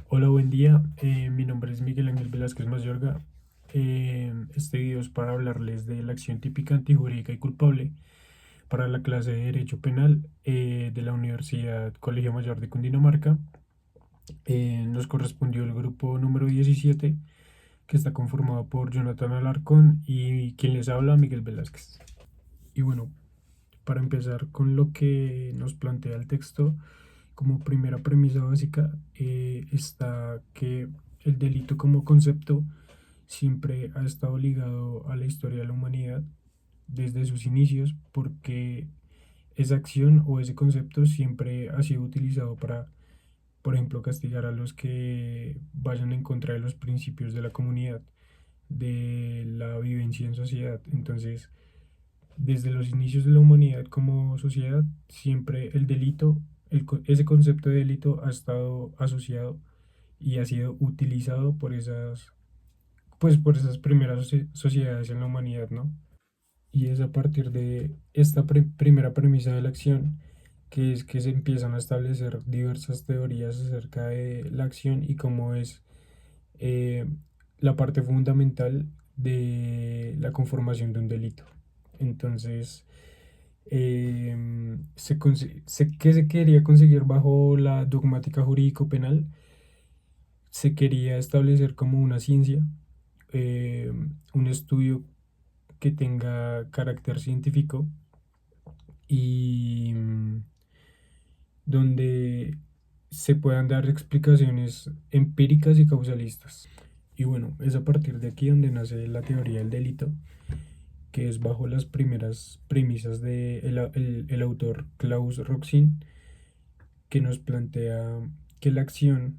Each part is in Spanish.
Hola, buen día. Mi nombre es Miguel Ángel Velázquez Mayorga. Este video es para hablarles de la acción típica antijurídica y culpable para la clase de Derecho Penal de la Universidad Colegio Mayor de Cundinamarca. Nos correspondió el grupo número 17, que está conformado por Jonathan Alarcón y quien les habla, Miguel Velázquez. Y bueno, para empezar con lo que nos plantea el texto, como primera premisa básica está que el delito como concepto siempre ha estado ligado a la historia de la humanidad desde sus inicios, porque esa acción o ese concepto siempre ha sido utilizado para, por ejemplo, castigar a los que vayan en contra de los principios de la comunidad, de la vivencia en sociedad. Entonces, desde los inicios de la humanidad como sociedad, siempre el delito, ese concepto de delito ha estado asociado y ha sido utilizado por esas, pues por esas primeras sociedades en la humanidad, ¿no? Y es a partir de esta primera premisa de la acción que es que se empiezan a establecer diversas teorías acerca de la acción y cómo es eh, la parte fundamental de la conformación de un delito. Entonces, ¿qué se quería conseguir bajo la dogmática jurídico-penal? Se quería establecer como una ciencia, un estudio que tenga carácter científico y donde se puedan dar explicaciones empíricas y causalistas. Y bueno, es a partir de aquí donde nace la teoría del delito, que es bajo las primeras premisas de el autor Klaus Roxin, que nos plantea que la acción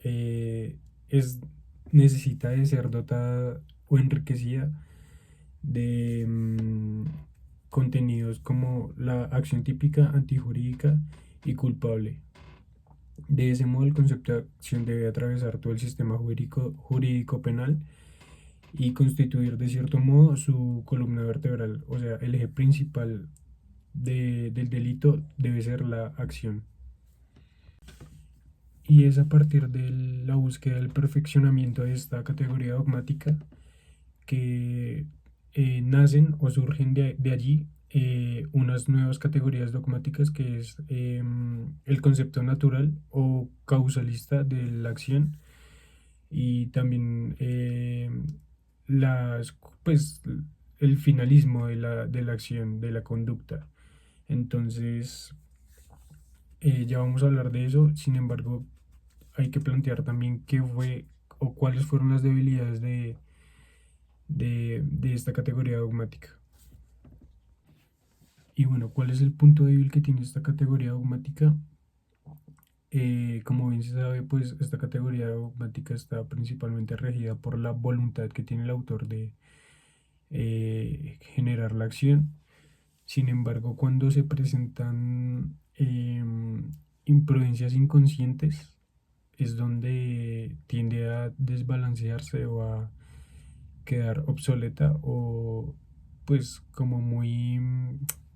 eh, es, necesita de ser dotada o enriquecida de contenidos como la acción típica, antijurídica y culpable. De ese modo, el concepto de acción debe atravesar todo el sistema jurídico penal y constituir de cierto modo su columna vertebral. O sea, el eje principal del delito debe ser la acción. Y es a partir de la búsqueda del perfeccionamiento de esta categoría dogmática que nacen o surgen de allí unas nuevas categorías dogmáticas que es el concepto natural o causalista de la acción y también las, pues, el finalismo de la acción, de la conducta. Entonces, ya vamos a hablar de eso. Sin embargo, hay que plantear también qué fue o cuáles fueron las debilidades de esta categoría dogmática. Y bueno, ¿cuál es el punto débil que tiene esta categoría dogmática? Como bien se sabe, pues esta categoría dogmática está principalmente regida por la voluntad que tiene el autor de generar la acción. Sin embargo, cuando se presentan imprudencias inconscientes, es donde tiende a desbalancearse o a quedar obsoleta o pues como muy,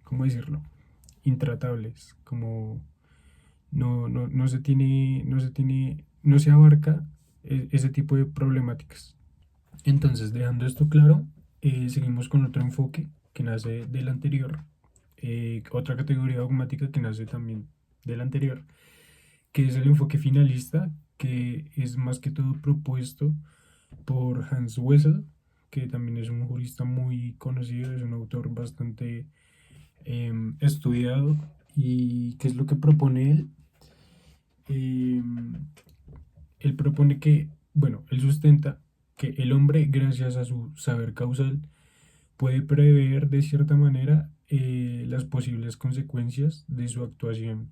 ¿cómo decirlo? Intratables, como no se abarca ese tipo de problemáticas. Entonces, dejando esto claro, seguimos con otro enfoque que nace del anterior, otra categoría dogmática que nace también del anterior, que es el enfoque finalista, que es más que todo propuesto por Hans Wessel, que también es un jurista muy conocido, es un autor bastante estudiado. ¿Y qué es lo que propone él? Em, Él propone que, bueno, él sustenta que el hombre, gracias a su saber causal, puede prever de cierta manera las posibles consecuencias de su actuación,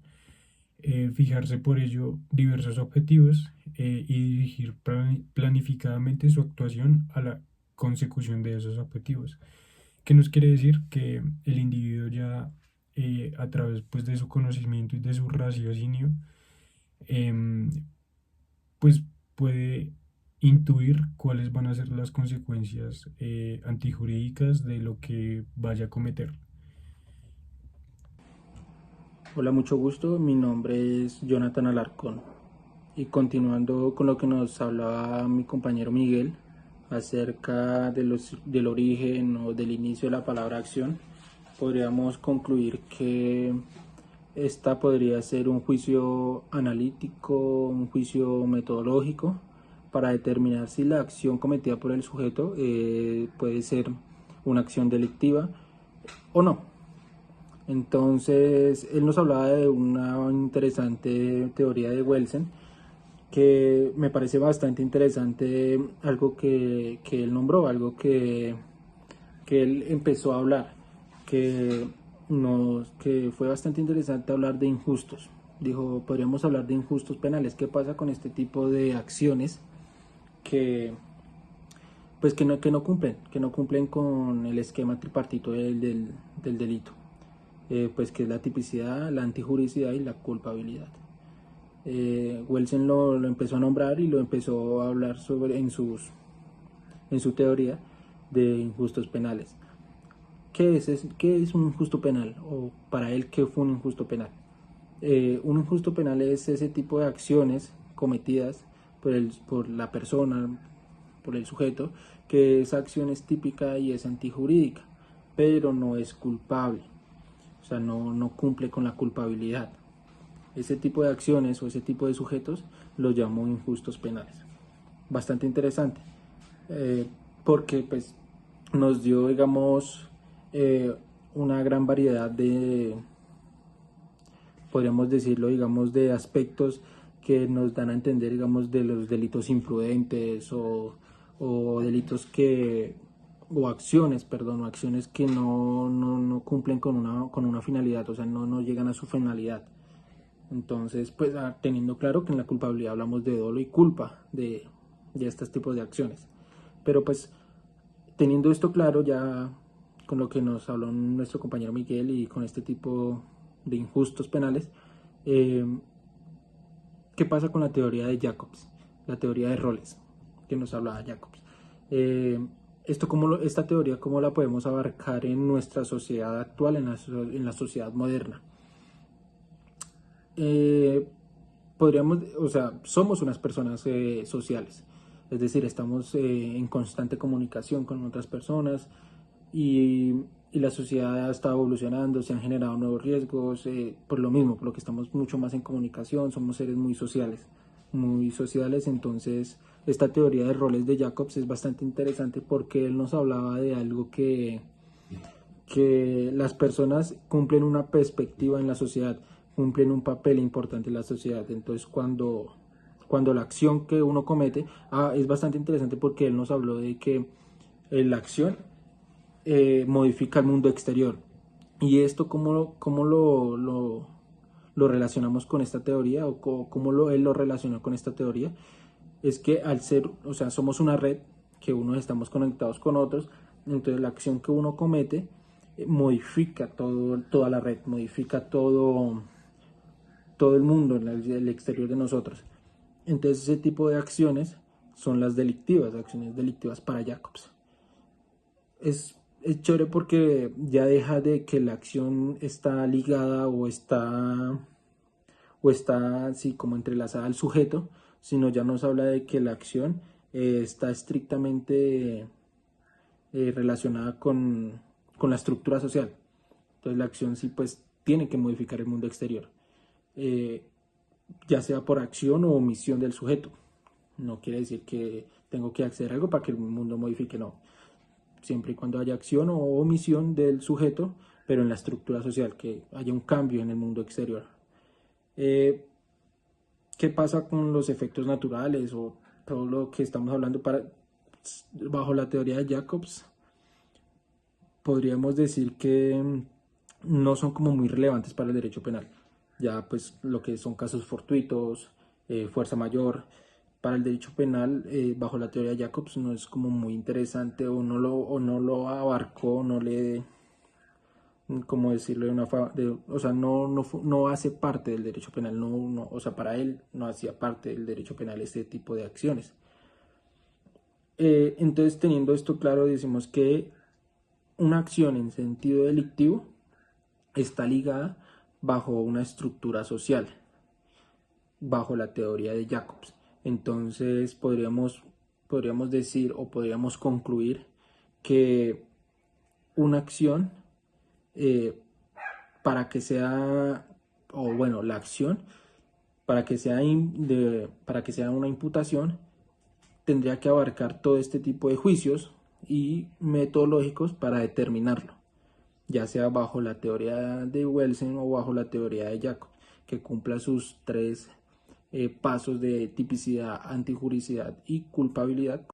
fijarse por ello diversos objetivos y dirigir planificadamente su actuación a la consecución de esos objetivos. ¿Qué nos quiere decir? Que el individuo ya a través pues, de su conocimiento y de su raciocinio, em, pues puede intuir cuáles van a ser las consecuencias antijurídicas de lo que vaya a cometer. Hola, mucho gusto. Mi nombre es Jonathan Alarcón. Y continuando con lo que nos hablaba mi compañero Miguel acerca del origen o del inicio de la palabra acción, podríamos concluir que esta podría ser un juicio analítico, un juicio metodológico para determinar si la acción cometida por el sujeto puede ser una acción delictiva o no. Entonces, él nos hablaba de una interesante teoría de Welsen que me parece bastante interesante, algo que él nombró, algo que él empezó a hablar, que fue bastante interesante hablar de injustos. Dijo, podríamos hablar de injustos penales. ¿Qué pasa con este tipo de acciones que, pues que no cumplen con el esquema tripartito del delito? Pues que es la tipicidad, la antijuricidad y la culpabilidad. Welsen lo empezó a nombrar y lo empezó a hablar sobre en su teoría de injustos penales. ¿Qué es un injusto penal? O para él, ¿qué fue un injusto penal? Un injusto penal es ese tipo de acciones cometidas por la persona, por el sujeto, que esa acción es típica y es antijurídica, pero no es culpable, o sea, no cumple con la culpabilidad. Ese tipo de acciones o ese tipo de sujetos los llamó injustos penales. Bastante interesante, porque pues nos dio, digamos, una gran variedad de, podríamos decirlo, digamos, de aspectos que nos dan a entender, digamos, de los delitos imprudentes o delitos o acciones, perdón, o acciones que no cumplen con una finalidad, o sea, no llegan a su finalidad. Entonces, pues teniendo claro que en la culpabilidad hablamos de dolo y culpa de estos tipos de acciones. Pero pues teniendo esto claro ya con lo que nos habló nuestro compañero Miguel y con este tipo de injustos penales, eh, ¿qué pasa con la teoría de Jacobs? La teoría de roles que nos hablaba Jacobs. Esta teoría, ¿cómo la podemos abarcar en nuestra sociedad actual, en la sociedad moderna? Podríamos, o sea, somos unas personas sociales, es decir, estamos en constante comunicación con otras personas y la sociedad está evolucionando, se han generado nuevos riesgos, por lo mismo, por lo que estamos mucho más en comunicación, somos seres muy sociales, entonces esta teoría de roles de Jacobs es bastante interesante porque él nos hablaba de algo que las personas cumplen una perspectiva en la sociedad, cumplen un papel importante en la sociedad. Entonces, cuando la acción que uno comete, es bastante interesante porque él nos habló de que la acción modifica el mundo exterior. Y esto, ¿cómo lo relacionamos con esta teoría o cómo él lo relacionó con esta teoría? Es que al ser, o sea, somos una red que unos estamos conectados con otros, entonces la acción que uno comete modifica toda la red, modifica todo el mundo, el exterior de nosotros. Entonces ese tipo de acciones son las delictivas, acciones delictivas para Jacobs. Es chévere porque ya deja de que la acción está ligada o está así como entrelazada al sujeto, sino ya nos habla de que la acción está estrictamente relacionada con la estructura social. Entonces la acción sí pues tiene que modificar el mundo exterior, eh, ya sea por acción o omisión del sujeto. No quiere decir que tengo que hacer algo para que el mundo modifique, no. Siempre y cuando haya acción o omisión del sujeto, pero en la estructura social, que haya un cambio en el mundo exterior. Eh, ¿Qué pasa con los efectos naturales o todo lo que estamos hablando bajo la teoría de Jacobs? Podríamos decir que no son como muy relevantes para el derecho penal. Ya pues lo que son casos fortuitos, fuerza mayor, para el derecho penal, bajo la teoría de Jacobs, no es como muy interesante o no lo abarcó, no le, como decirlo o sea, no hace parte del derecho penal, o sea, para él no hacía parte del derecho penal este tipo de acciones. Entonces, teniendo esto claro, decimos que una acción en sentido delictivo está ligada bajo una estructura social. bajo la teoría de Jacobs. Entonces podríamos decir o podríamos concluir que una acción, eh, para que sea, o bueno, la acción, para que sea una imputación, tendría que abarcar todo este tipo de juicios y metodológicos para determinarlo, ya sea bajo la teoría de Welsing o bajo la teoría de Jacob, que cumpla sus tres pasos de tipicidad, antijuricidad y culpabilidad